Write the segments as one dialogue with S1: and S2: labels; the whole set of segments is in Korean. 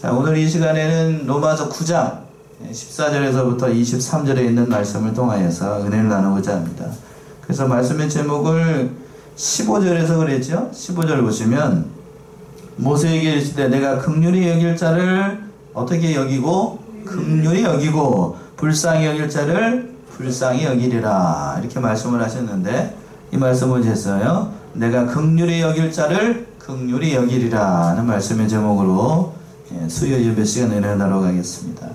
S1: 자, 오늘 이 시간에는 로마서 9장 14절에서부터 23절에 있는 말씀을 통하여서 은혜를 나누고자 합니다. 그래서 말씀의 제목을 15절에서 그랬죠? 15절 보시면 모세에게 이르시되 내가 긍휼히 여길 자를 어떻게 여기고 긍휼히 여기고 불쌍히 여길 자를 불쌍히 여기리라 이렇게 말씀을 하셨는데 이 말씀을 했어요. 내가 긍휼히 여길 자를 긍휼히 여기리라 하는 말씀의 제목으로 수요 예배 시간에 나누어 가겠습니다.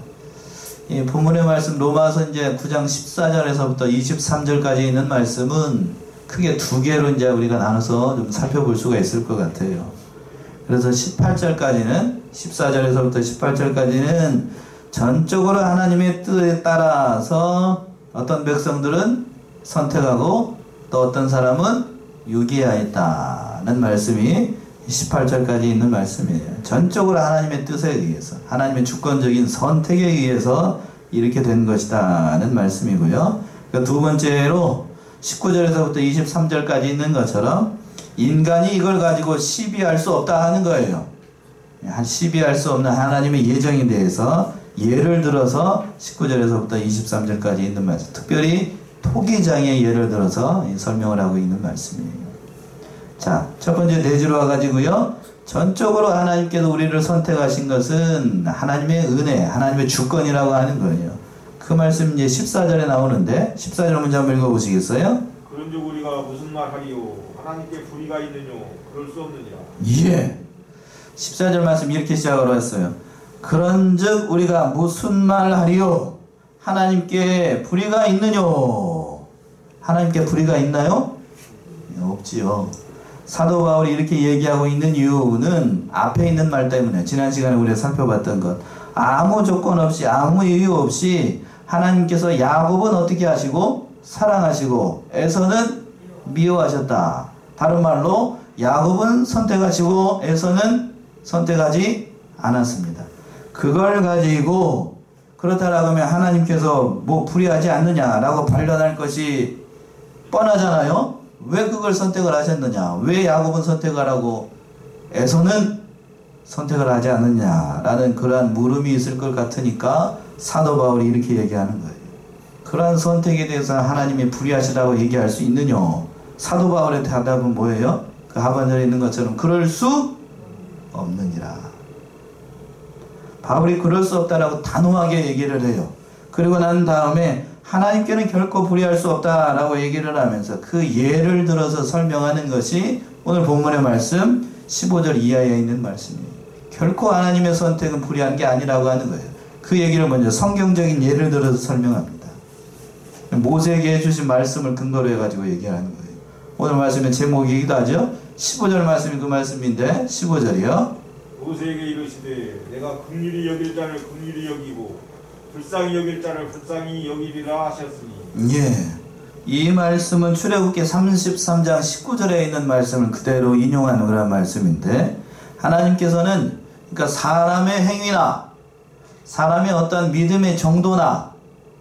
S1: 이 본문의 말씀 로마서 이제 9장 14절에서부터 23절까지 있는 말씀은 크게 두 개로 이제 우리가 나눠서 좀 살펴볼 수가 있을 것 같아요. 그래서 18절까지는 14절에서부터 18절까지는 전적으로 하나님의 뜻에 따라서 어떤 백성들은 선택하고 또 어떤 사람은 유기하였다는 말씀이 18절까지 있는 말씀이에요. 전적으로 하나님의 뜻에 의해서 하나님의 주권적인 선택에 의해서 이렇게 된 것이다는 말씀이고요. 두 번째로 19절에서부터 23절까지 있는 것처럼 인간이 이걸 가지고 시비할 수 없다 하는 거예요. 시비할 수 없는 하나님의 예정에 대해서 예를 들어서 19절에서부터 23절까지 있는 말씀, 특별히 토기장의 예를 들어서 설명을 하고 있는 말씀이에요. 자, 첫 번째 대지로 와가지고요. 전적으로 하나님께서 우리를 선택하신 것은 하나님의 은혜, 하나님의 주권이라고 하는 거예요. 그 말씀 이제 14절에 나오는데 14절 문제 한번 읽어보시겠어요?
S2: 그런즉 우리가 무슨 말하리요? 하나님께 불의가 있느뇨? 그럴 수 없느니라.
S1: 예. 14절 말씀 이렇게 시작을 했어요. 그런즉 우리가 무슨 말하리요? 하나님께 불의가 있느뇨? 하나님께 불의가 있나요? 없지요. 사도 바울이 이렇게 얘기하고 있는 이유는 앞에 있는 말 때문에 지난 시간에 우리가 살펴봤던 것 아무 조건 없이 아무 이유 없이 하나님께서 야곱은 어떻게 하시고 사랑하시고 에서는 미워하셨다. 다른 말로 야곱은 선택하시고 에서는 선택하지 않았습니다. 그걸 가지고 그렇다라고 하면 하나님께서 뭐 불의하지 않느냐라고 반론할 것이 뻔하잖아요. 왜 그걸 선택을 하셨느냐? 왜 야곱은 선택을 하고 에서는 선택을 하지 않느냐라는 그러한 물음이 있을 것 같으니까 사도 바울이 이렇게 얘기하는 거예요. 그러한 선택에 대해서 하나님이 불의하시다고 얘기할 수 있느냐? 사도 바울의 대답은 뭐예요? 그 하반절에 있는 것처럼 그럴 수 없느니라. 바울이 그럴 수 없다라고 단호하게 얘기를 해요. 그리고 난 다음에 하나님께는 결코 불의할 수 없다라고 얘기를 하면서 그 예를 들어서 설명하는 것이 오늘 본문의 말씀 15절 이하에 있는 말씀이에요. 결코 하나님의 선택은 불의한 게 아니라고 하는 거예요. 그 얘기를 먼저 성경적인 예를 들어서 설명합니다. 모세에게 해주신 말씀을 근거로 해가지고 얘기하는 거예요. 오늘 말씀의 제목이기도 하죠. 15절 말씀이 그 말씀인데 15절이요.
S2: 모세에게 이르시되 내가 긍휼히 여길 자를 긍휼히 여기고 불쌍히 여길 자를 불쌍히 여기리라 하셨으니.
S1: 예. 이 말씀은 출애굽기 33장 19절에 있는 말씀을 그대로 인용하는 그런 말씀인데 하나님께서는 그러니까 사람의 행위나 사람의 어떤 믿음의 정도나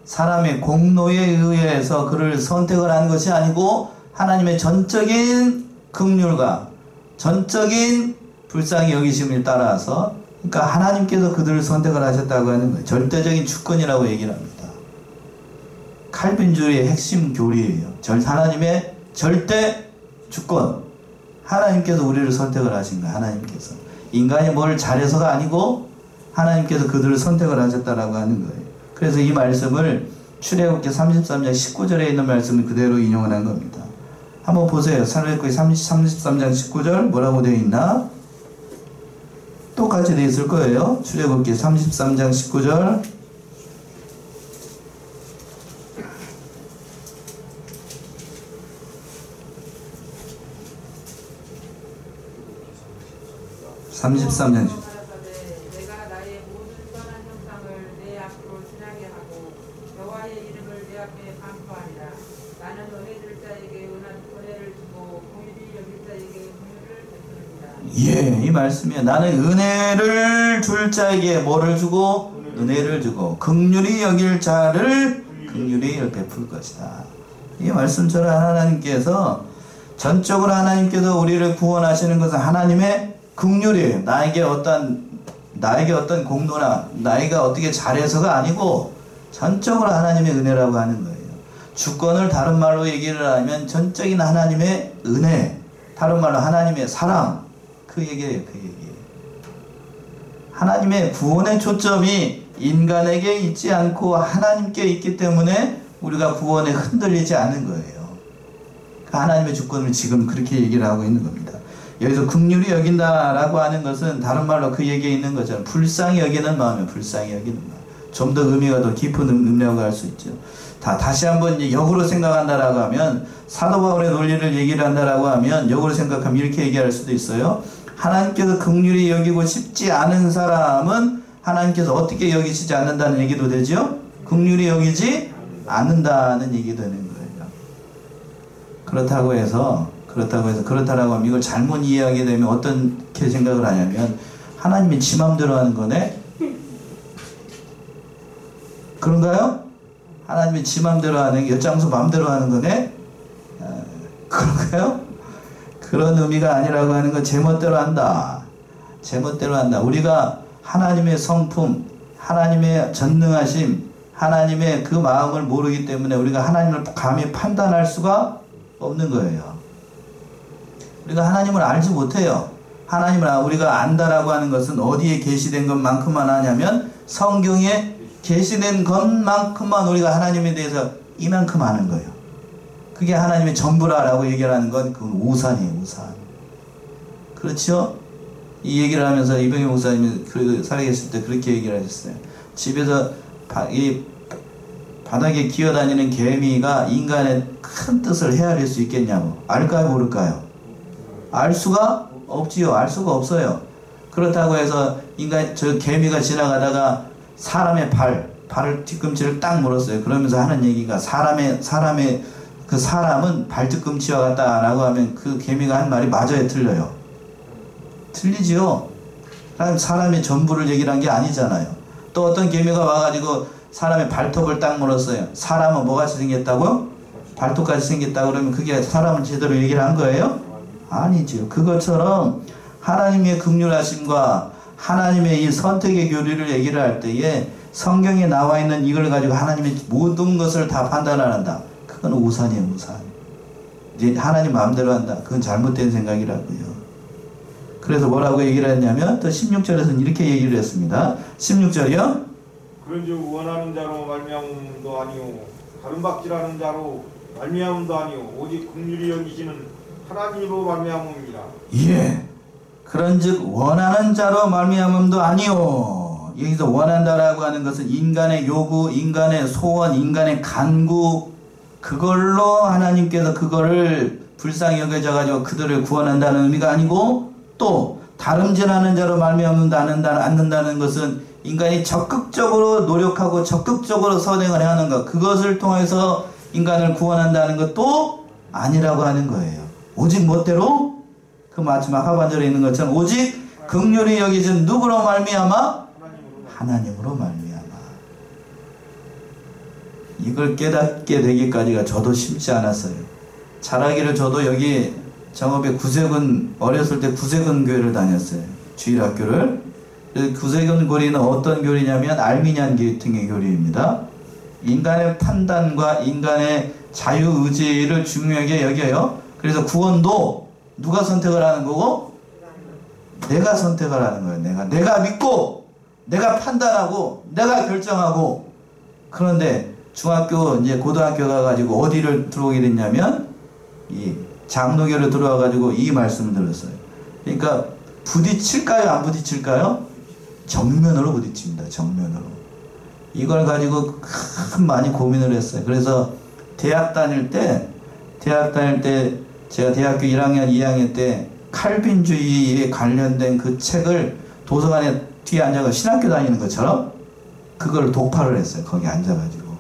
S1: 사람의 공로에 의해서 그를 선택을 한 것이 아니고 하나님의 전적인 긍휼과 전적인 불쌍히 여기심을 따라서 그러니까 하나님께서 그들을 선택을 하셨다고 하는 거예요. 절대적인 주권이라고 얘기를 합니다. 칼빈주의의 핵심 교리예요. 하나님의 절대 주권. 하나님께서 우리를 선택을 하신 거예요. 하나님께서. 인간이 뭘 잘해서가 아니고 하나님께서 그들을 선택을 하셨다라고 하는 거예요. 그래서 이 말씀을 출애굽기 33장 19절에 있는 말씀을 그대로 인용을 한 겁니다. 한번 보세요. 출애굽기 33장 19절 뭐라고 되어 있나? 똑같이 되어 있을 거예요. 출애굽기 33장 19절 33장
S3: 내가 나의 모든 선한 형상을 내 앞으로 지나게 하고 여호와의 이름을 내 앞에 반포하리라. 나는 은혜 줄 자에게 은혜를 주고 긍휼히 여길 자에게 긍휼을 베푸느니라.
S1: 예, 이 말씀이에요. 나는 은혜를 줄 자에게 뭐를 주고 은혜를 주고 긍휼히 여길 자를 긍휼히 베풀 것이다. 이 말씀처럼 하나님께서 전적으로 하나님께서 우리를 구원하시는 것은 하나님의 긍휼이에요. 나에게 어떤 나에게 어떤 공로나 나이가 어떻게 잘해서가 아니고 전적으로 하나님의 은혜라고 하는 거예요. 주권을 다른 말로 얘기를 하면 전적인 하나님의 은혜, 다른 말로 하나님의 사랑, 그 얘기예요. 그 얘기예요. 하나님의 구원의 초점이 인간에게 있지 않고 하나님께 있기 때문에 우리가 구원에 흔들리지 않는 거예요. 그 하나님의 주권을 지금 그렇게 얘기를 하고 있는 겁니다. 여기서 긍휼히 여긴다라고 하는 것은 다른 말로 그 얘기에 있는 것처럼 불쌍히 여기는 마음이에요. 불쌍히 여기는 마음. 좀 더 의미가 더 깊은 의미라고 할 수 있죠. 다시 한번 역으로 생각한다라고 하면, 사도 바울의 논리를 얘기를 한다라고 하면 역으로 생각하면 이렇게 얘기할 수도 있어요. 하나님께서 긍휼히 여기고 싶지 않은 사람은 하나님께서 어떻게 여기시지 않는다는 얘기도 되죠. 긍휼히 여기지 않는다는 얘기도 되는 거예요. 그렇다고 해서 그렇다라고 하면 이걸 잘못 이해하게 되면 어떻게 생각을 하냐면, 하나님이 지 맘대로 하는 거네? 그런가요? 하나님이 지 맘대로 하는 게 엿장수 맘대로 하는 거네? 그런가요? 그런 의미가 아니라고 하는 건 제멋대로 한다. 제멋대로 한다. 우리가 하나님의 성품, 하나님의 전능하심, 하나님의 그 마음을 모르기 때문에 우리가 하나님을 감히 판단할 수가 없는 거예요. 우리가 하나님을 알지 못해요. 하나님을 우리가 안다라고 하는 것은 어디에 계시된 것만큼만 하냐면 성경에 계시된 것만큼만 우리가 하나님에 대해서 이만큼 아는 거예요. 그게 하나님의 전부라라고 얘기하는 건 그건 오산이에요. 오산. 그렇죠? 이 얘기를 하면서 이병희 목사님이 살아계실 때 그렇게 얘기를 하셨어요. 집에서 이 바닥에 기어다니는 개미가 인간의 큰 뜻을 헤아릴 수 있겠냐고. 알까요? 모를까요? 알 수가 없지요. 알 수가 없어요. 그렇다고 해서 저 개미가 지나가다가 사람의 발을 뒤꿈치를 딱 물었어요. 그러면서 하는 얘기가 사람은 발뒤꿈치와 같다라고 하면 그 개미가 한 말이 맞아요? 틀려요? 틀리지요. 사람의 전부를 얘기를 한 게 아니잖아요. 또 어떤 개미가 와가지고 사람의 발톱을 딱 물었어요. 사람은 뭐같이 생겼다고요? 발톱같이 생겼다고 그러면 그게 사람을 제대로 얘기를 한 거예요? 아니죠. 그것처럼 하나님의 긍휼하심과 하나님의 이 선택의 교리를 얘기를 할 때에 성경에 나와 있는 이걸 가지고 하나님의 모든 것을 다 판단한다. 그건 오산이에요. 오산. 이제 하나님 마음대로 한다. 그건 잘못된 생각이라고요. 그래서 뭐라고 얘기를 했냐면 또 16절에서는 이렇게 얘기를 했습니다. 16절이요.
S2: 그런즉 원하는 자로 말미암음도 아니오 가름박질하는 자로 말미암음도 아니오 오직 긍휼히 여기시는 하나님으로 말미암음이라.
S1: 예. 그런즉 원하는 자로 말미암음도 아니오. 여기서 원한다라고 하는 것은 인간의 요구, 인간의 소원, 인간의 간구, 그걸로 하나님께서 그거를 불쌍히 여겨져가지고 그들을 구원한다는 의미가 아니고, 또 다름질하는 자로 말미암음도 않는다는 것은 인간이 적극적으로 노력하고 적극적으로 선행을 하는 것, 그것을 통해서 인간을 구원한다는 것도 아니라고 하는 거예요. 오직 멋대로 그 마지막 하반절에 있는 것처럼 오직 긍휼히 여기신 누구로 말미암아? 하나님으로 말미암아. 이걸 깨닫게 되기까지가 저도 쉽지 않았어요. 자라기를 저도 여기 정읍의 구세군, 어렸을 때 구세군 교회를 다녔어요. 주일학교를. 구세군 교리는 어떤 교리냐면 알미니안 계통의 교리입니다. 인간의 판단과 인간의 자유의지를 중요하게 여겨요. 그래서 구원도 누가 선택을 하는 거고? 내가 선택을 하는 거예요. 내가 믿고, 내가 판단하고, 내가 결정하고. 그런데 중학교, 이제 고등학교 가가지고 어디를 들어오게 됐냐면, 이 장로교를 들어와가지고 이 말씀을 들었어요. 그러니까 부딪힐까요? 안 부딪힐까요? 정면으로 부딪힙니다. 정면으로. 이걸 가지고 많이 고민을 했어요. 그래서 대학 다닐 때 제가 대학교 1학년, 2학년 때 칼빈주의에 관련된 그 책을 도서관에 뒤에 앉아서 신학교 다니는 것처럼 그걸 독파를 했어요. 거기 앉아가지고.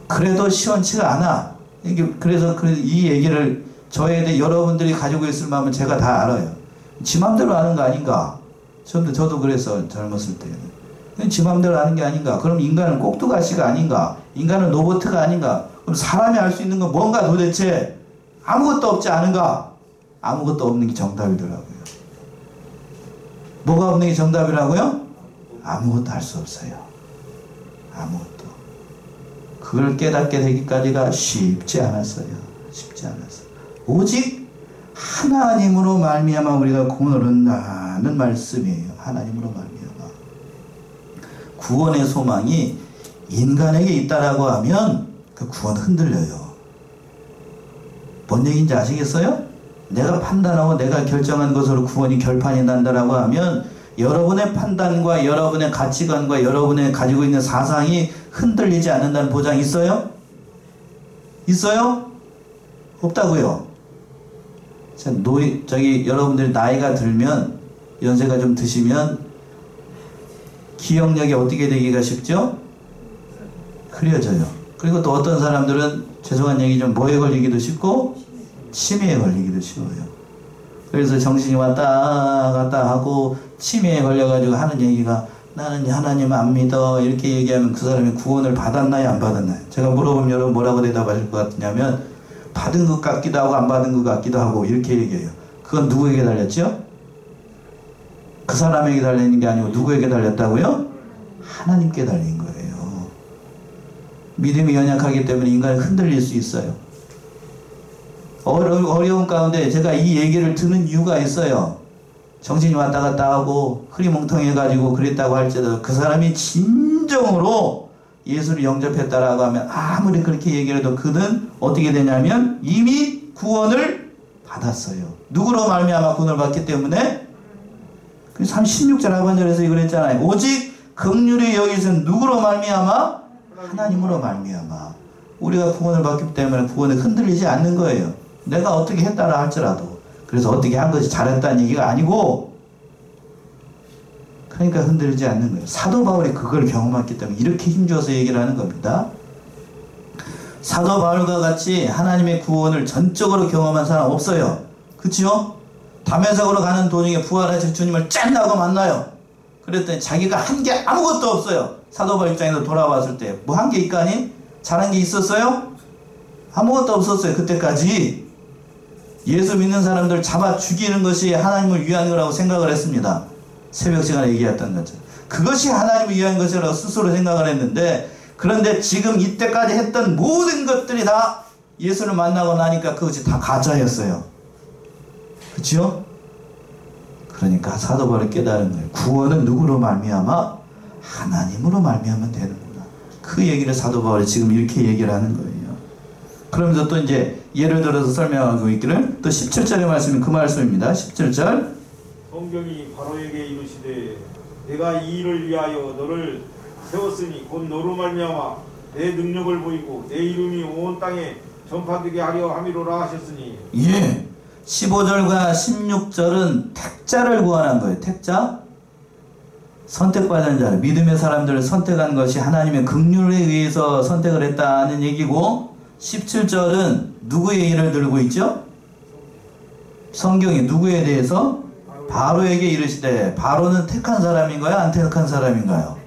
S1: 그래도 시원치가 않아. 그래서 이 얘기를 저에 대해 여러분들이 가지고 있을 마음은 제가 다 알아요. 지 맘대로 하는 거 아닌가? 저도 그래서 젊었을 때는. 지 맘대로 하는 게 아닌가? 그럼 인간은 꼭두가시가 아닌가? 인간은 로봇가 아닌가? 그럼 사람이 할 수 있는 건 뭔가 도대체? 아무것도 없지 않은가? 아무것도 없는 게 정답이더라고요. 뭐가 없는 게 정답이라고요? 아무것도 할 수 없어요. 아무것도. 그걸 깨닫게 되기까지가 쉽지 않았어요. 쉽지 않았어요. 오직 하나님으로 말미암아 우리가 구원을 얻는다는 말씀이에요. 하나님으로 말미암아. 구원의 소망이 인간에게 있다라고 하면 그 구원은 흔들려요. 뭔 얘기인지 아시겠어요? 내가 판단하고 내가 결정한 것으로 구원이 결판이 난다라고 하면 여러분의 판단과 여러분의 가치관과 여러분의 가지고 있는 사상이 흔들리지 않는다는 보장이 있어요? 있어요? 없다고요. 여러분들이 나이가 들면, 연세가 좀 드시면 기억력이 어떻게 되기가 쉽죠? 흐려져요. 그리고 또 어떤 사람들은 죄송한 얘기 좀 뭐에 걸리기도 쉽고 치매에 걸리기도 쉬워요. 그래서 정신이 왔다 갔다 하고 치매에 걸려가지고 하는 얘기가 나는 하나님 안 믿어 이렇게 얘기하면 그 사람이 구원을 받았나요 안 받았나요? 제가 물어보면 여러분 뭐라고 대답하실 것 같으냐면 받은 것 같기도 하고 안 받은 것 같기도 하고 이렇게 얘기해요. 그건 누구에게 달렸죠? 그 사람에게 달리는 게 아니고 누구에게 달렸다고요? 하나님께 달린 거예요. 믿음이 연약하기 때문에 인간이 흔들릴 수 있어요. 어려운 가운데 제가 이 얘기를 듣는 이유가 있어요. 정신이 왔다 갔다 하고 흐리멍텅해가지고 그랬다고 할지라도 그 사람이 진정으로 예수를 영접했다라고 하면 아무리 그렇게 얘기해도 그는 어떻게 되냐면 이미 구원을 받았어요. 누구로 말미암아 구원을 받기 때문에 16절 하반절에서 이걸 했잖아요. 오직 긍휼히 여기신 누구로 말미암아? 하나님으로 말미암아. 우리가 구원을 받기 때문에 구원에 흔들리지 않는 거예요. 내가 어떻게 했다라 할지라도. 그래서 어떻게 한 것이 잘했다는 얘기가 아니고 그러니까 흔들리지 않는 거예요. 사도 바울이 그걸 경험했기 때문에 이렇게 힘줘서 얘기를 하는 겁니다. 사도 바울과 같이 하나님의 구원을 전적으로 경험한 사람 없어요. 그치요? 담에색으로 가는 도중에 부활하신 주님을 짠하고 만나요. 그랬더니 자기가 한 게 아무것도 없어요. 사도 바울 입장에서 돌아왔을 때 뭐 한 게 있까니? 잘한 게 있었어요? 아무것도 없었어요. 그때까지 예수 믿는 사람들 잡아 죽이는 것이 하나님을 위한 거라고 생각을 했습니다. 새벽 시간에 얘기했던 거죠. 그것이 하나님을 위한 것이라고 스스로 생각을 했는데 그런데 지금 이때까지 했던 모든 것들이 다 예수를 만나고 나니까 그것이 다 가짜였어요. 그렇죠? 그러니까 사도 바울이 깨달은 거예요. 구원은 누구로 말미암아? 하나님으로 말미암으면 되는구나. 그 얘기를 사도 바울이 지금 이렇게 얘기를 하는 거예요. 그러면서 또 이제 예를 들어서 설명하고 있기를 또 17절의 말씀이 그 말씀입니다. 17절
S2: 성경이 바로에게 이르시되 내가 이 일을 위하여 너를 세웠으니 곧 너로 말미암아 내 능력을 보이고 내 이름이 온 땅에 전파되게 하려 함이로라 하셨으니.
S1: 예, 15절과 16절은 택자를 구원한 거예요. 택자, 선택받은 자, 믿음의 사람들을 선택한 것이 하나님의 긍휼에 의해서 선택을 했다는 얘기고 17절은 누구의 일을 들고 있죠? 성경이 누구에 대해서? 바로에게 이르시되. 바로는 택한 사람인가요? 안 택한 사람인가요?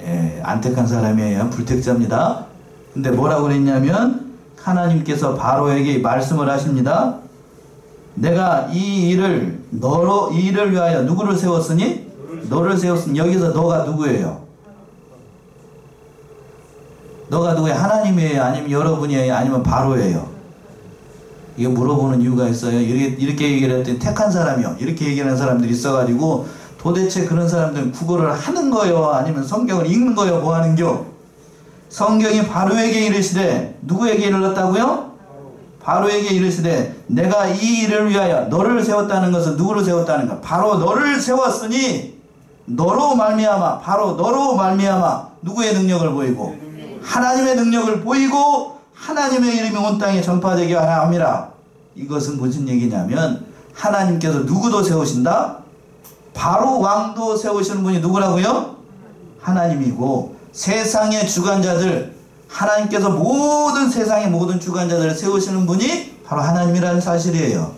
S1: 예, 안 택한 사람이에요. 불택자입니다. 근데 뭐라고 그랬냐면 하나님께서 바로에게 말씀을 하십니다. 내가 이 일을 위하여 누구를 세웠으니? 너를 세웠으니. 여기서 너가 누구예요? 너가 누구예요? 하나님이에요? 아니면 여러분이에요? 아니면 바로예요? 이게 물어보는 이유가 있어요. 이렇게 얘기를 했더니 택한 사람이요. 이렇게 얘기하는 사람들이 있어가지고 도대체 그런 사람들은 국어를 하는 거요? 아니면 성경을 읽는 거요? 뭐 하는겨? 성경이 바로에게 이르시되 누구에게 이르렀다고요? 바로에게 이르시되 내가 이 일을 위하여 너를 세웠다는 것은 누구를 세웠다는 가? 바로 너를 세웠으니 너로 말미암아 바로 너로 말미암아 누구의 능력을 보이고? 하나님의 능력을 보이고 하나님의 이름이 온 땅에 전파되게 하라 함이라. 이것은 무슨 얘기냐면 하나님께서 누구도 세우신다? 바로 왕도 세우시는 분이 누구라고요? 하나님이고 세상의 주관자들 하나님께서 모든 세상의 모든 주관자들을 세우시는 분이 바로 하나님이라는 사실이에요.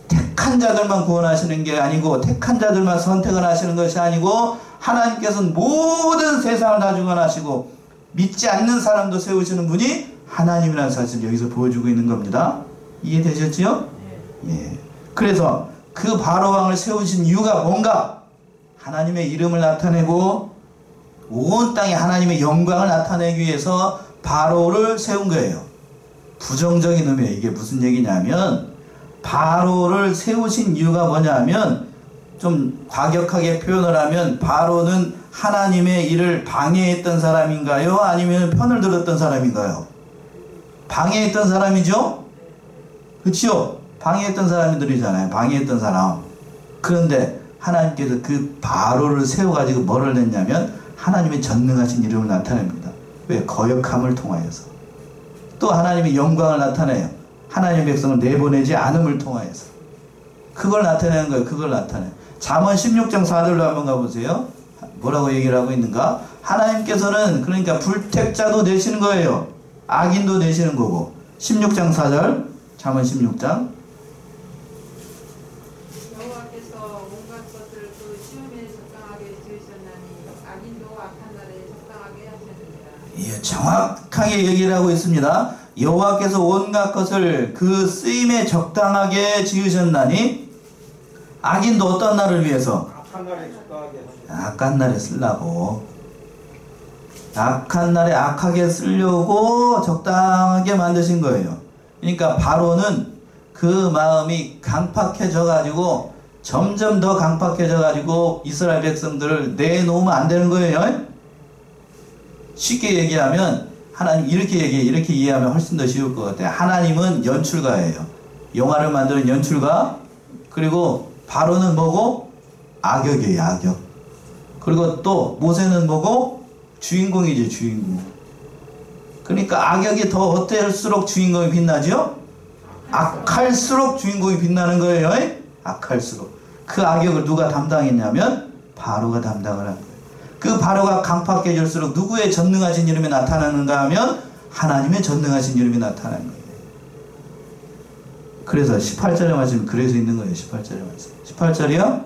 S1: 택한 자들만 구원하시는 게 아니고 택한 자들만 선택을 하시는 것이 아니고 하나님께서는 모든 세상을 다 주관하시고 믿지 않는 사람도 세우시는 분이 하나님이라는 사실을 여기서 보여주고 있는 겁니다. 이해되셨지요? 예. 그래서 그 바로왕을 세우신 이유가 뭔가? 하나님의 이름을 나타내고 온 땅에 하나님의 영광을 나타내기 위해서 바로를 세운 거예요. 부정적인 의미예요. 이게 무슨 얘기냐면 바로를 세우신 이유가 뭐냐면 좀 과격하게 표현을 하면 바로는 하나님의 일을 방해했던 사람인가요? 아니면 편을 들었던 사람인가요? 방해했던 사람이죠? 그치요? 방해했던 사람들이잖아요. 방해했던 사람. 그런데 하나님께서 그 바로를 세워가지고 뭐를 냈냐면 하나님의 전능하신 이름을 나타냅니다. 왜? 거역함을 통하여서. 또 하나님의 영광을 나타내요. 하나님의 백성을 내보내지 않음을 통하여서. 그걸 나타내는 거예요. 그걸 나타내요. 잠언 16장 4절로 한번 가보세요. 뭐라고 얘기를 하고 있는가? 하나님께서는 그러니까 불택자도 되시는 거예요. 악인도 되시는 거고. 16장 4절 잠언 16장
S3: 여호와께서 온갖 것을 그 시험에 적당하게 지으셨나니 악인도 악한 날에 적당하게 하셨느니라.
S1: 예, 정확하게 얘기를 하고 있습니다. 여호와께서 온갖 것을 그 쓰임에 적당하게 지으셨나니 악인도 어떤 날을 위해서?
S2: 악한 날에 적당하게 하셨느니라.
S1: 악한 날에 쓰려고. 악한 날에 악하게 쓰려고 적당하게 만드신 거예요. 그러니까 바로는 그 마음이 강팍해져 가지고 점점 더 강팍해져 가지고 이스라엘 백성들을 내놓으면 안 되는 거예요. 쉽게 얘기하면 하나님 이렇게 이해하면 훨씬 더 쉬울 것 같아요. 하나님은 연출가예요. 영화를 만드는 연출가. 그리고 바로는 뭐고? 악역이에요. 악역. 그리고 또 모세는 뭐고? 주인공이지. 주인공. 그러니까 악역이 더 어떨수록 주인공이 빛나죠? 악할수록 주인공이 빛나는 거예요. 악할수록. 그 악역을 누가 담당했냐면 바로가 담당을 한 거예요. 그 바로가 강팍해질수록 누구의 전능하신 이름이 나타나는가 하면 하나님의 전능하신 이름이 나타나는 거예요. 그래서 18절에 말씀 그래서 있는 거예요. 18절에 말씀. 18절이요?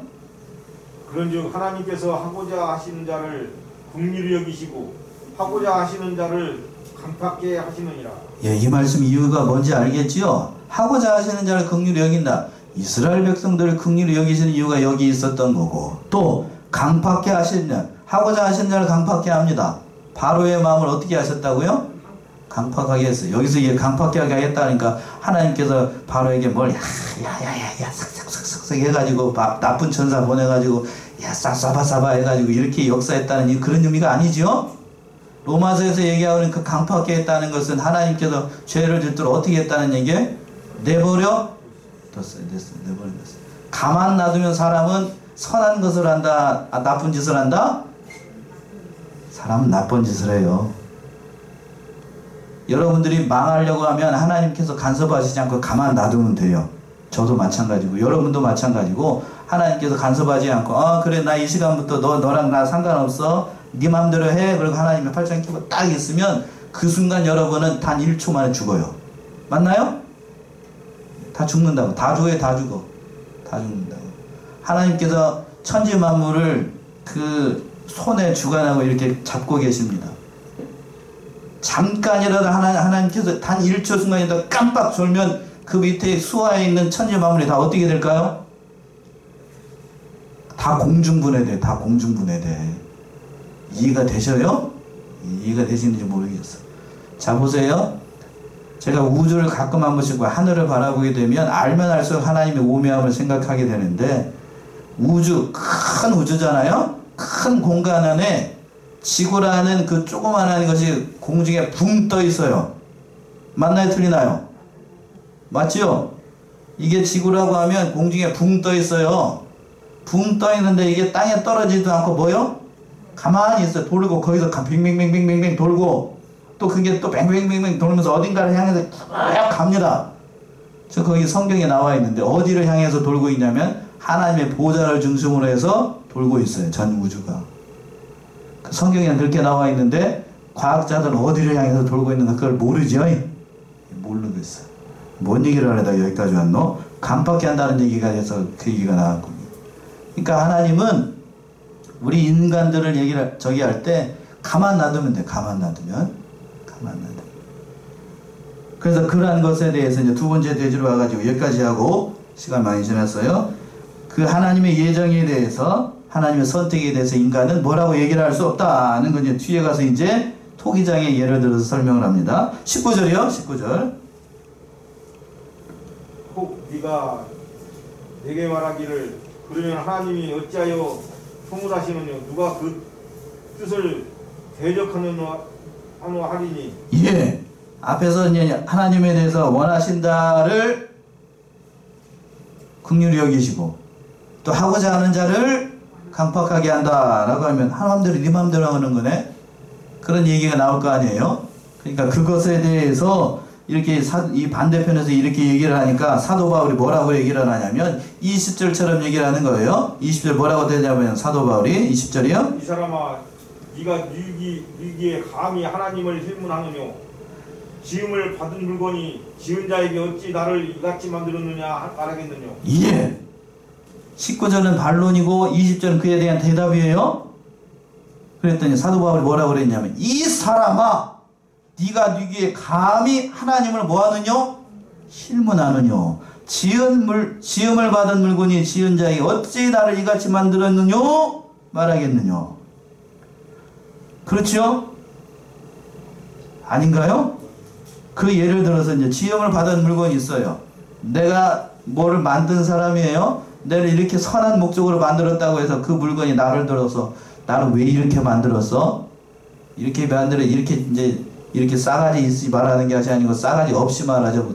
S2: 그런즉 하나님께서 하고자 하시는 자를 긍휼히 여기시고 하고자 하시는 자를 강팍게 하시느니라.
S1: 예, 이 말씀 이유가 뭔지 알겠지요? 하고자 하시는 자를 긍휼히 여긴다. 이스라엘 백성들을 긍휼히 여기시는 이유가 여기 있었던 거고, 또 강팍게 하시는 자, 하고자 하시는 자를 강팍게 합니다. 바로의 마음을 어떻게 하셨다고요? 강팍하게 했어요. 여기서 이게 강팍하게 하겠다니까 하나님께서 바로에게 뭘 야야야야 삭삭삭삭 해가지고 나쁜 천사 보내가지고 야 싸바싸바 해가지고 이렇게 역사했다는 그런 의미가 아니죠? 로마서에서 얘기하는 그 강팍하게 했다는 것은 하나님께서 죄를 짓도록 어떻게 했다는 얘기에 내버려 뒀어요. 내버려 뒀어요. 가만 놔두면 사람은 선한 것을 한다, 나쁜 짓을 한다? 사람은 나쁜 짓을 해요. 여러분들이 망하려고 하면 하나님께서 간섭하시지 않고 가만 놔두면 돼요. 저도 마찬가지고 여러분도 마찬가지고 하나님께서 간섭하지 않고 그래 나 이 시간부터 너랑 나 상관없어 네 맘대로 해. 그리고 하나님의 팔짱 끼고 딱 있으면 그 순간 여러분은 단 1초 만에 죽어요. 맞나요? 다 죽는다고. 다 죽어요. 다 죽어. 다 죽는다고. 하나님께서 천지 만물을 그 손에 주관하고 이렇게 잡고 계십니다. 잠깐이라도 하나님께서 단 1초 순간이라도 깜빡 졸면 그 밑에 수하에 있는 천지 만물이 다 어떻게 될까요? 다 공중분해돼. 다 공중분해돼. 이해가 되셔요? 이해가 되시는지 모르겠어. 자 보세요. 제가 우주를 가끔 한 번씩 하늘을 바라보게 되면 알면 알수록 하나님의 오묘함을 생각하게 되는데 우주, 큰 우주잖아요? 큰 공간 안에 지구라는 그 조그만한 것이 공중에 붕 떠 있어요. 맞나요? 틀리나요? 맞죠? 이게 지구라고 하면 공중에 붕 떠 있어요. 붕 떠 있는데 이게 땅에 떨어지지도 않고 뭐요? 가만히 있어요. 돌고 거기서 빙빙빙빙빙 돌고 또 그게 또 뱅뱅뱅뱅 돌면서 어딘가를 향해서 쭉 갑니다. 저 거기 성경에 나와 있는데 어디를 향해서 돌고 있냐면 하나님의 보좌를 중심으로 해서 돌고 있어요. 전 우주가. 그 성경에 그렇게 나와 있는데 과학자들은 어디를 향해서 돌고 있는가 그걸 모르죠? 모르겠어. 뭔 얘기를 하려다 여기까지 왔노? 간팍게 한다는 얘기가 돼서 그 얘기가 나왔군요. 그러니까 하나님은 우리 인간들을 할 때 가만 놔두면 돼. 가만 놔두면. 그래서 그러한 것에 대해서 이제 두 번째 대지로 와가지고 여기까지 하고 시간 많이 지났어요. 그 하나님의 예정에 대해서 하나님의 선택에 대해서 인간은 뭐라고 얘기를 할 수 없다는 건 이제 뒤에 가서 이제 토기장의 예를 들어서 설명을 합니다. 19절이요. 19절.
S2: 혹 네가 내게 말하기를 그러면 하나님이 어찌하여 소문하시느냐 누가 그 뜻을 대적하느냐 하리니.
S1: 예. 앞에서 이제 하나님에 대해서 원하신다를 긍휼히 여기시고 또 하고자 하는 자를 강팍하게 한다라고 하면 하나님대로 네 마음대로 하는 거네. 그런 얘기가 나올 거 아니에요. 그러니까 그것에 대해서 이렇게 이 반대편에서 이렇게 얘기를 하니까 사도 바울이 뭐라고 얘기를 하냐면 20절처럼 얘기를 하는 거예요. 20절 뭐라고 되냐면 사도 바울이 20절이요.
S2: 이 사람아 네가 뉘기에 감히 하나님을 힐문하느뇨 지음을 받은 물건이 지은 자에게 어찌 나를 이같이 만들었느냐 말하겠느냐.
S1: 예. 19절은 반론이고 20절은 그에 대한 대답이에요. 그랬더니 사도 바울이 뭐라고 그랬냐면 이 사람아 네가 뉘기에 감히 하나님을 뭐하느뇨? 힐문하느뇨. 지음을 받은 물건이 지은 자에게 어찌 나를 이같이 만들었느뇨? 말하겠느뇨. 그렇죠? 아닌가요? 그 예를 들어서 이제 지음을 받은 물건이 있어요. 내가 뭐를 만든 사람이에요. 내가 이렇게 선한 목적으로 만들었다고 해서 그 물건이 나를 들어서 나를 왜 이렇게 만들었어? 이렇게 만들어 이렇게 이제 이렇게 싸가지 있이 말하는 게 아니고 싸가지 없이 말하죠.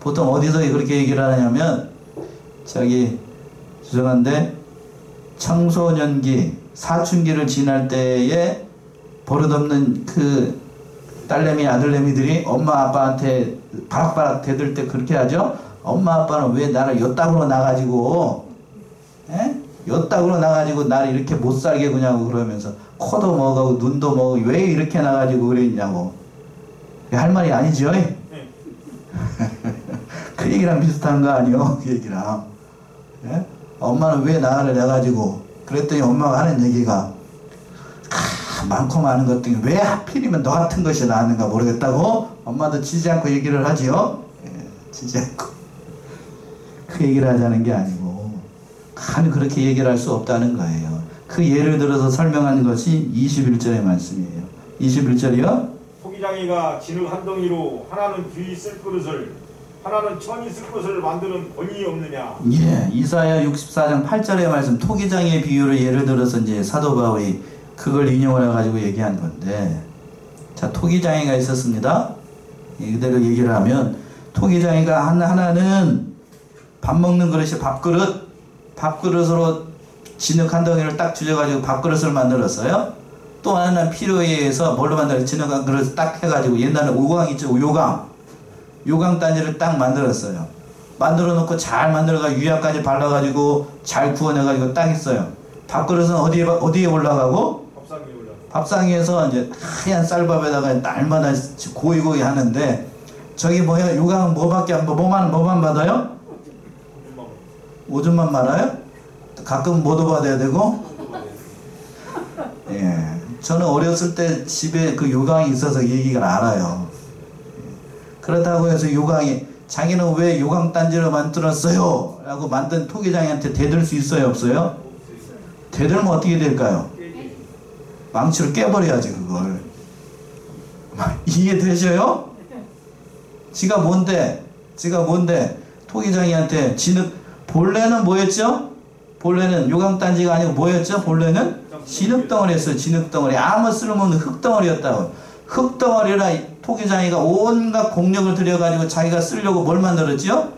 S1: 보통 어디서 그렇게 얘기를 하냐면 죄송한데 청소년기 사춘기를 지날 때에 버릇없는 그 딸내미 아들내미들이 엄마 아빠한테 바락바락 대들 때 그렇게 하죠. 엄마 아빠는 왜 나를 엿땅으로 나가지고 엿땅으로 나가지고 나를 이렇게 못살게 구냐고 그러면서 코도 먹고 눈도 먹고 왜 이렇게 나가지고 그랬냐고. 할 말이 아니죠. 그 얘기랑 비슷한 거 아니요. 그 얘기랑. 엄마는 왜 나를 내가지고 그랬더니 엄마가 하는 얘기가 많고 많은 것 중에 왜 하필이면 너 같은 것이 나왔는가 모르겠다고 엄마도 지지 않고 얘기를 하지요. 지지 않고 그 얘기를 하자는 게 아니고 감히 그렇게 얘기를 할 수 없다는 거예요. 그 예를 들어서 설명한 것이 21절의 말씀이에요. 21절이요.
S2: 토기장이가 진흙 한 덩이로 하나는 귀 쓸 그릇을 하나는 천이 쓸 것을 만드는 권위 없느냐.
S1: 예, 이사야 64장 8절의 말씀 토기장의 비유를 예를 들어서 이제 사도 바울이 그걸 인용을 해가지고 얘기한 건데, 자 토기장이가 있었습니다. 이대로 얘기를 하면 토기장이가 하나는 밥 먹는 그릇이 밥그릇으로 진흙 한 덩이를 딱 주져가지고 밥그릇을 만들었어요. 또 하나는 필요에 의해서 뭘로 만들었어요? 진흙 한 그릇을 딱 해가지고 옛날에 오강 있죠. 요강 단지를 딱 만들었어요. 만들어 놓고 잘 만들어가지고 유약까지 발라가지고 잘 구워내가지고 딱 있어요. 밥그릇은 어디에 올라가고? 밥상위에서 이제 하얀 쌀밥에다가 날마다 고이고이 하는데, 저기 뭐야? 요강은 뭐밖에 뭐만 받아요? 오줌만 말아요? 가끔 모두 받아야 되고? 예. 저는 어렸을 때 집에 그 요강이 있어서 얘기를 알아요. 그렇다고 해서 요강이 자기는 왜 요강 단지를 만들었어요? 라고 만든 토기장이한테 대들 수 있어요? 없어요? 대들면 어떻게 될까요? 망치로 깨버려야지 그걸. 이해되셔요? 지가 뭔데 토기장이한테 본래는 뭐였죠? 본래는 요강단지가 아니고 뭐였죠? 본래는 진흙덩어리였어요. 진흙덩어리. 아무 쓸모없는 흙덩어리였다고. 흙덩어리라 토기장이가 온갖 공력을 들여가지고 자기가 쓰려고 뭘 만들었죠?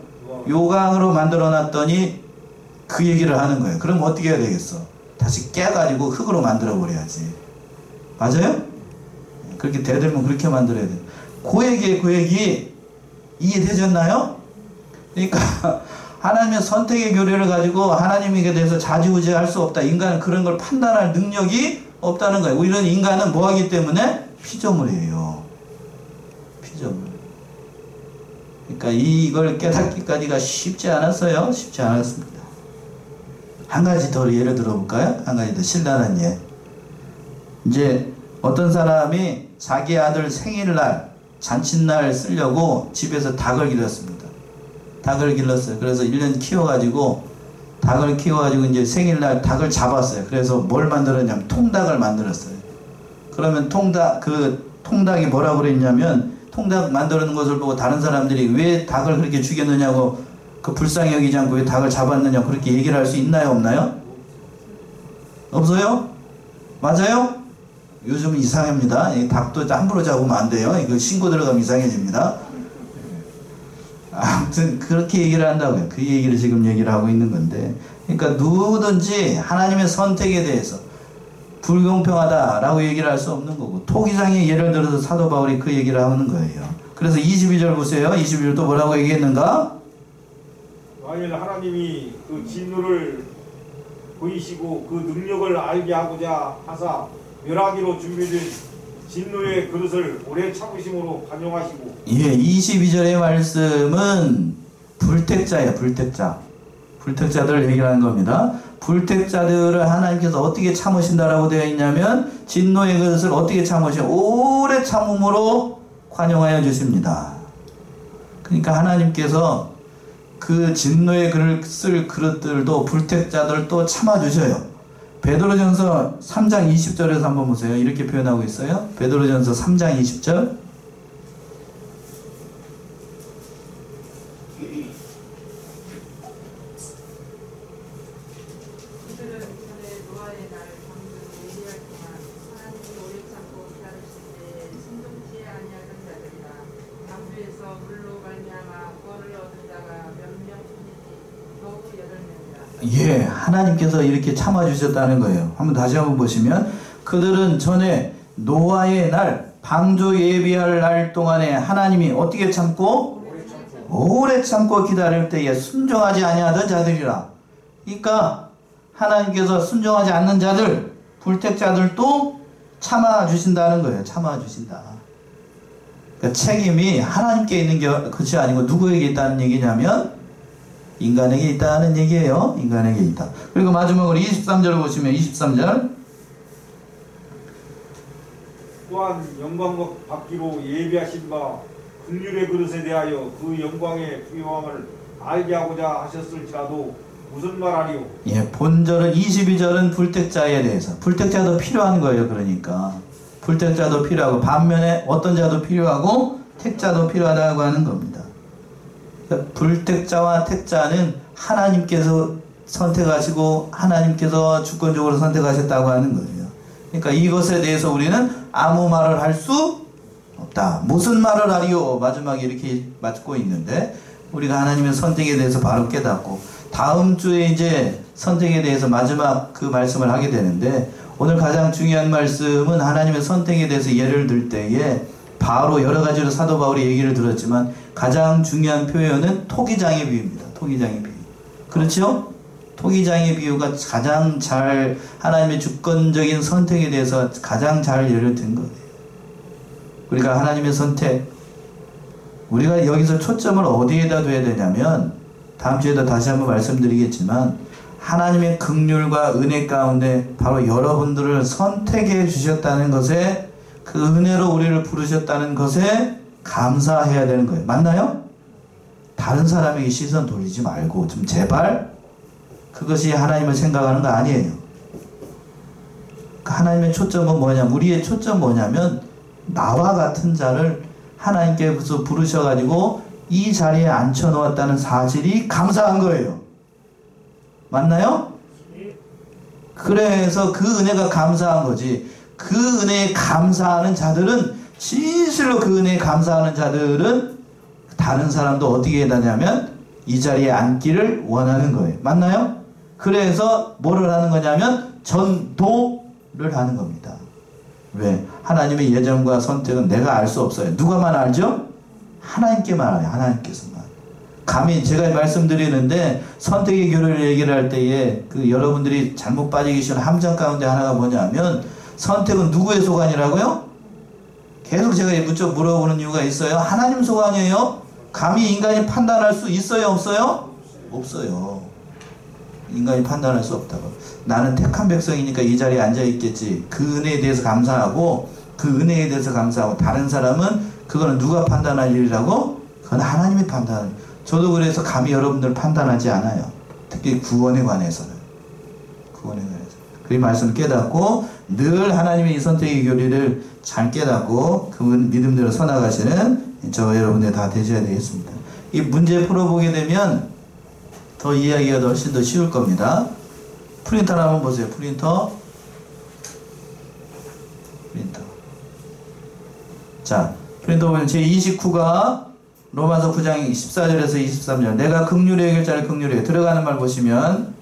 S1: 요강으로 만들어놨더니 그 얘기를 하는 거예요. 그럼 어떻게 해야 되겠어? 다시 깨가지고 흙으로 만들어버려야지. 맞아요? 그렇게 대들면 그렇게 만들어야 돼요. 그 얘기 이해되셨나요? 그러니까 하나님의 선택의 교례를 가지고 하나님에게 대해서 좌지우지할 수 없다. 인간은 그런 걸 판단할 능력이 없다는 거예요. 이런 인간은 뭐하기 때문에? 피조물이에요. 피조물. 그러니까 이걸 깨닫기까지가 쉽지 않았어요. 쉽지 않았습니다. 한 가지 더 예를 들어볼까요? 한 가지 더 신랄한 예. 이제 어떤 사람이 자기 아들 생일날, 잔칫날 쓰려고 집에서 닭을 길렀습니다. 닭을 길렀어요. 그래서 1년 키워가지고 닭을 키워가지고 이제 생일날 닭을 잡았어요. 그래서 뭘 만들었냐면 통닭을 만들었어요. 그러면 통닭이 뭐라고 그랬냐면, 통닭 만드는 것을 보고 다른 사람들이 왜 닭을 그렇게 죽였느냐고, 그 불쌍히 여기지 않고 왜 닭을 잡았느냐, 그렇게 얘기를 할 수 있나요, 없나요? 없어요? 맞아요? 요즘 이상합니다. 닭도 함부로 잡으면 안 돼요. 이거 신고 들어가면 이상해집니다. 아무튼 그렇게 얘기를 한다고요. 그 얘기를 지금 얘기를 하고 있는 건데, 그러니까 누구든지 하나님의 선택에 대해서 불공평하다라고 얘기를 할 수 없는 거고, 토기장의 예를 들어서 사도 바울이 그 얘기를 하는 거예요. 그래서 22절 보세요. 22절 또 뭐라고 얘기했는가?
S2: 만일 하나님이 그 진노를 보이시고 그 능력을 알게 하고자 하사 멸하기로 준비된 진노의 그릇을 오래 참으심으로 관용하시고.
S1: 예, 22절의 말씀은 불택자예요. 불택자들을 얘기하는 겁니다. 불택자들을 하나님께서 어떻게 참으신다라고 되어 있냐면, 진노의 그릇을 어떻게 참으시오? 오래 참음으로 관용하여 주십니다. 그러니까 하나님께서 그 진노의 그릇을 그릇들도 불택자들도 참아주셔요. 베드로전서 3장 20절에서 한번 보세요. 이렇게 표현하고 있어요. 베드로전서 3장 20절.
S3: 그들은 전에 노아의 날 방주 예리할 동안 하나님이 오래 참고 기다리실 때에 순종치 아니하던 자들이라. 방주에서 물로 말미암아 구원을 얻은 자가 몇 명뿐이지 겨우 8명이라.
S1: 예, 하나님께서 이렇게 참아주셨다는 거예요. 한번 다시 한번 보시면, 그들은 전에 노아의 날 방주 예비할 날 동안에 하나님이 어떻게 참고? 오래 참고 기다릴 때에 순종하지 아니하던 자들이라. 그러니까 하나님께서 순종하지 않는 자들, 불택자들도 참아주신다는 거예요. 참아주신다. 그러니까 책임이 하나님께 있는 것이 아니고 누구에게 있다는 얘기냐면, 인간에게 있다는 얘기예요. 인간에게 있다. 그리고 마지막으로 23절을 보시면, 23절.
S2: 또한 영광 받기로 예비하신 바 긍휼의 그릇에 대하여 그 영광의 부요함을 알게 하고자 하셨을지라도 무슨 말하리요?
S1: 예, 본절은 22절은 불택자에 대해서, 불택자도 필요한 거예요. 그러니까 불택자도 필요하고, 반면에 어떤 자도 필요하고 택자도 필요하다고 하는 겁니다. 그러니까 불택자와 택자는 하나님께서 선택하시고 하나님께서 주권적으로 선택하셨다고 하는 거예요. 그러니까 이것에 대해서 우리는 아무 말을 할 수 없다. 무슨 말을 하리요? 마지막에 이렇게 맞고 있는데, 우리가 하나님의 선택에 대해서 바로 깨닫고, 다음 주에 이제 선택에 대해서 마지막 그 말씀을 하게 되는데, 오늘 가장 중요한 말씀은 하나님의 선택에 대해서 예를 들 때에 바로 여러 가지로 사도 바울이 얘기를 들었지만, 가장 중요한 표현은 토기장의 비유입니다. 토기장의 비유. 그렇죠? 토기장의 비유가 가장 잘 하나님의 주권적인 선택에 대해서 가장 잘 예를 든 거예요. 우리가 하나님의 선택, 우리가 여기서 초점을 어디에다 둬야 되냐면, 다음 주에도 다시 한번 말씀드리겠지만, 하나님의 긍휼과 은혜 가운데 바로 여러분들을 선택해 주셨다는 것에, 그 은혜로 우리를 부르셨다는 것에 감사해야 되는 거예요. 맞나요? 다른 사람에게 시선 돌리지 말고 좀 제발, 그것이 하나님을 생각하는 거 아니에요. 하나님의 초점은 뭐냐면, 우리의 초점 뭐냐면, 나와 같은 자를 하나님께서 부르셔가지고 이 자리에 앉혀놓았다는 사실이 감사한 거예요. 맞나요? 그래서 그 은혜가 감사한 거지. 그 은혜에 감사하는 자들은, 진실로 그 은혜에 감사하는 자들은 다른 사람도 어떻게 해다냐면 이 자리에 앉기를 원하는 거예요. 맞나요? 그래서 뭐를 하는 거냐면 전도를 하는 겁니다. 왜? 하나님의 예정과 선택은 내가 알 수 없어요. 누가만 알죠? 하나님께만 알아요. 하나님께서만. 감히 제가 말씀드리는데, 선택의 교류를 얘기를 할 때에 그 여러분들이 잘못 빠지기 쉬운 함정 가운데 하나가 뭐냐면, 선택은 누구의 소관이라고요? 계속 제가 물어보는 이유가 있어요. 하나님 소관이에요. 감히 인간이 판단할 수 있어요? 없어요? 없어요. 인간이 판단할 수 없다고. 나는 택한 백성이니까 이 자리에 앉아있겠지. 그 은혜에 대해서 감사하고, 그 은혜에 대해서 감사하고, 다른 사람은 그거는 누가 판단할 일이라고? 그건 하나님이 판단해요. 저도 그래서 감히 여러분들 판단하지 않아요. 특히 구원에 관해서는. 구원에 관해서. 그 말씀을 깨닫고 늘 하나님의 이 선택의 교리를 잘 깨닫고 그 믿음대로 서나가시는 저 여러분들 다 되셔야 되겠습니다. 이 문제 풀어보게 되면 더 이야기가 훨씬 더 쉬울 겁니다. 프린터를 한번 보세요. 프린터. 자, 프린터 보면 제29가 로마서 9장 14절에서 23절. 내가 긍휼히 여길 자를 긍휼히 여겨. 들어가는 말 보시면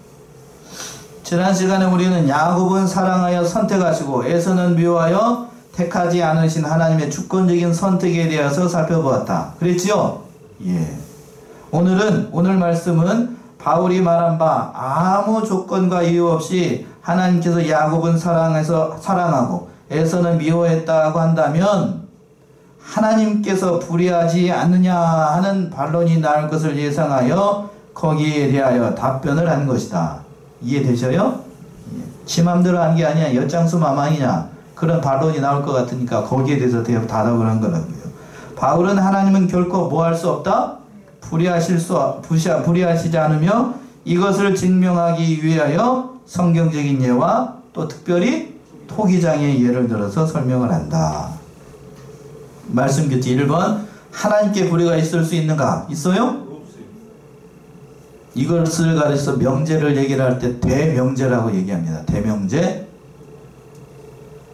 S1: 지난 시간에 우리는 야곱은 사랑하여 선택하시고 에서는 미워하여 택하지 않으신 하나님의 주권적인 선택에 대해서 살펴보았다. 그랬지요? 예. 오늘 말씀은 바울이 말한 바 아무 조건과 이유 없이 하나님께서 야곱은 사랑하고 에서는 미워했다고 한다면 하나님께서 불의하지 않느냐 하는 반론이 나올 것을 예상하여 거기에 대하여 답변을 한 것이다. 이해되셔요? 지 맘대로 한 게 아니야. 엿장수 마망이냐 그런 반론이 나올 것 같으니까 거기에 대해서 대답을 한 거라고요. 바울은 하나님은 결코 뭐 할 수 없다? 불의하시지 않으며 이것을 증명하기 위하여 성경적인 예와 또 특별히 토기장의 예를 들어서 설명을 한다. 말씀 교재 1번 하나님께 불의가 있을 수 있는가? 있어요? 이것을 가리켜 명제를 얘기를 할 때 대명제라고 얘기합니다. 대명제.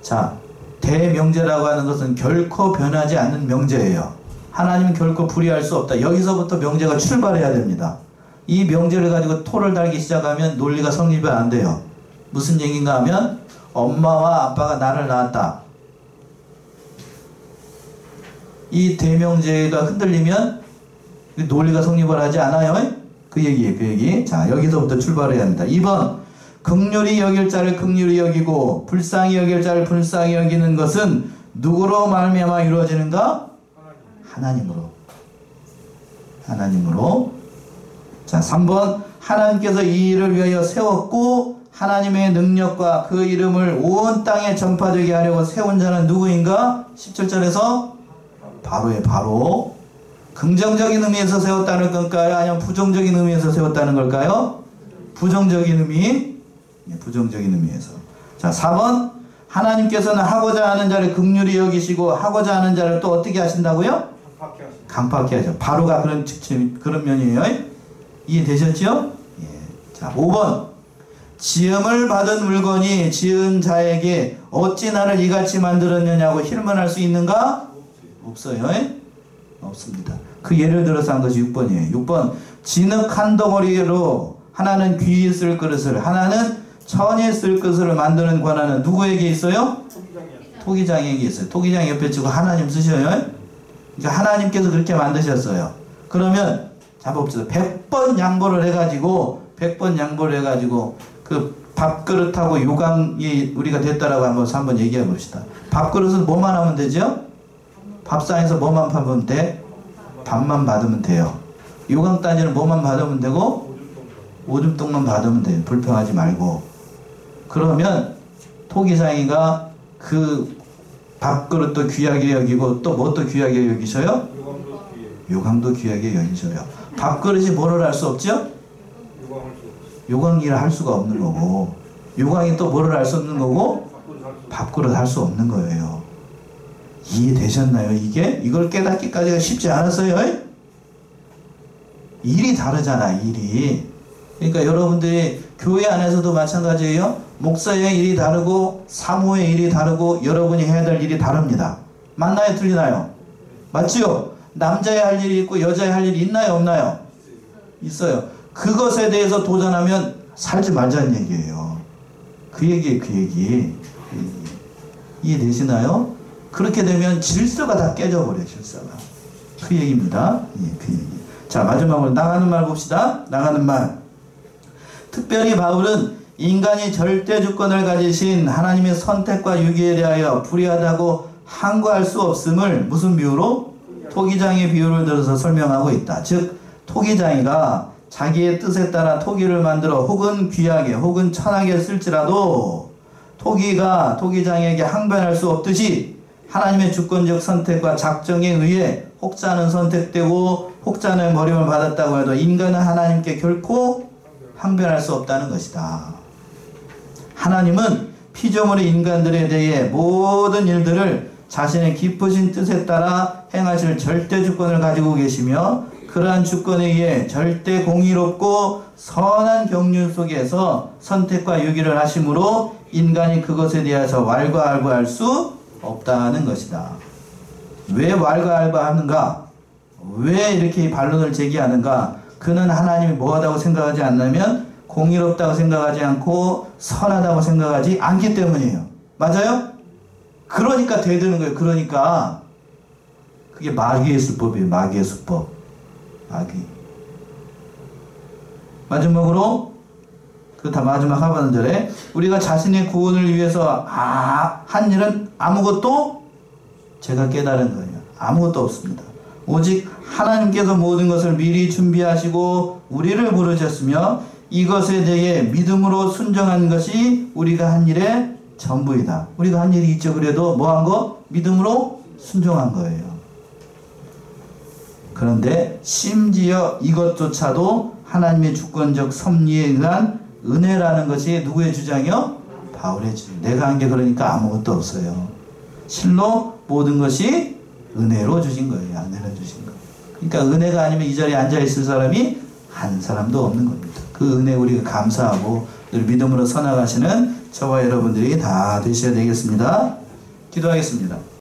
S1: 자, 대명제라고 하는 것은 결코 변하지 않는 명제예요. 하나님은 결코 불의할 수 없다. 여기서부터 명제가 출발해야 됩니다. 이 명제를 가지고 토를 달기 시작하면 논리가 성립이 안 돼요. 무슨 얘기인가 하면 엄마와 아빠가 나를 낳았다. 이 대명제가 흔들리면 논리가 성립을 하지 않아요. 그 얘기. 자, 여기서부터 출발해야 합니다. 2번 긍휼히 여길 자를 긍휼히 여기고 불쌍히 여길 자를 불쌍히 여기는 것은 누구로 말미암아 이루어지는가? 하나님으로. 자, 3번 하나님께서 이 일을 위하여 세웠고 하나님의 능력과 그 이름을 온 땅에 전파되게 하려고 세운 자는 누구인가? 17절에서 바로 긍정적인 의미에서 세웠다는 걸까요? 아니면 부정적인 의미에서 세웠다는 걸까요? 부정적인 의미에서. 자, 4번 하나님께서는 하고자 하는 자를 긍휼히 여기시고 하고자 하는 자를 또 어떻게 하신다고요? 강팍해 하죠. 바로가 그런 면이에요. 이해되셨죠? 예. 자, 5번 지음을 받은 물건이 지은 자에게 어찌 나를 이같이 만들었느냐고 힐문할 수 있는가? 없어요. 없습니다. 그 예를 들어서 한 것이 6번이에요. 6번 진흙 한 덩어리로 하나는 귀에 쓸 그릇을 하나는 천에 쓸 그릇을 만드는 권한은 누구에게 있어요? 토기장에게 있어요. 토기장 옆에 치고 하나님 쓰셔요. 그러니까 하나님께서 그렇게 만드셨어요. 그러면 잡아봅시다. 100번 양보를 해가지고 그 밥그릇하고 요강이 우리가 됐다라고 한번 얘기해 봅시다. 밥그릇은 뭐만 하면 되죠? 밥상에서 뭐만 받으면 돼? 밥만 받으면 돼요. 요강 단지는 뭐만 받으면 되고? 오줌통만 받으면 돼요. 불평하지 말고. 그러면 토기장이가 그 밥그릇도 귀하게 여기고 또 뭣도 귀하게 여기셔요? 요강도 귀하게 여기셔요. 밥그릇이 뭐를 할 수 없죠? 요강일을 할 수가 없는 거고 요강이 또 뭐를 할 수 없는 거고 밥그릇 할 수 없는 거예요. 이해되셨나요? 이걸 깨닫기까지가 쉽지 않았어요. 일이 다르잖아. 일이. 그러니까 여러분들이 교회 안에서도 마찬가지예요. 목사의 일이 다르고 사모의 일이 다르고 여러분이 해야 될 일이 다릅니다. 맞나요? 틀리나요? 맞지요? 남자의 할 일이 있고 여자의 할 일이 있나요? 없나요? 있어요. 그것에 대해서 도전하면 살지 말자는 얘기예요. 그 얘기. 이해되시나요? 그렇게 되면 질서가 다 깨져버려요. 질서가. 그 얘기입니다. 예, 그 얘기. 자, 마지막으로 나가는 말 봅시다. 나가는 말. 특별히 바울은 인간이 절대 주권을 가지신 하나님의 선택과 유기에 대하여 불의하다고 항거할 수 없음을 무슨 비유로? 토기장의 비유를 들어서 설명하고 있다. 즉 토기장이가 자기의 뜻에 따라 토기를 만들어 혹은 귀하게 혹은 천하게 쓸지라도 토기가 토기장에게 항변할 수 없듯이 하나님의 주권적 선택과 작정에 의해 혹자는 선택되고 혹자는 버림을 받았다고 해도 인간은 하나님께 결코 항변할 수 없다는 것이다. 하나님은 피조물의 인간들에 대해 모든 일들을 자신의 깊으신 뜻에 따라 행하실 절대 주권을 가지고 계시며 그러한 주권에 의해 절대 공의롭고 선한 경륜 속에서 선택과 유기를 하심으로 인간이 그것에 대해서 왈가왈부할 수 없다는 것이다. 왜 왈가왈부하는가? 왜 이렇게 반론을 제기하는가? 그는 하나님이 뭐하다고 생각하지 않냐면 공의롭다고 생각하지 않고 선하다고 생각하지 않기 때문이에요. 맞아요? 그러니까 대드는 거예요. 그러니까 그게 마귀의 수법이에요. 마귀의 수법. 마귀. 마지막으로 마지막 하반절에 우리가 자신의 구원을 위해서 한 일은 아무것도 제가 깨달은 거예요. 아무것도 없습니다. 오직 하나님께서 모든 것을 미리 준비하시고 우리를 부르셨으며 이것에 대해 믿음으로 순종한 것이 우리가 한 일의 전부이다. 우리가 한 일이 있죠. 그래도 뭐 한 거? 믿음으로 순종한 거예요. 그런데 심지어 이것조차도 하나님의 주권적 섭리에 의한 은혜라는 것이 누구의 주장이요? 바울의 주장. 내가 한 게 그러니까 아무것도 없어요. 실로 모든 것이 은혜로 주신 거예요. 은혜로 주신 거. 그러니까 은혜가 아니면 이 자리에 앉아있을 사람이 한 사람도 없는 겁니다. 그 은혜 우리가 감사하고 늘 믿음으로 서나가시는 저와 여러분들이 다 되셔야 되겠습니다. 기도하겠습니다.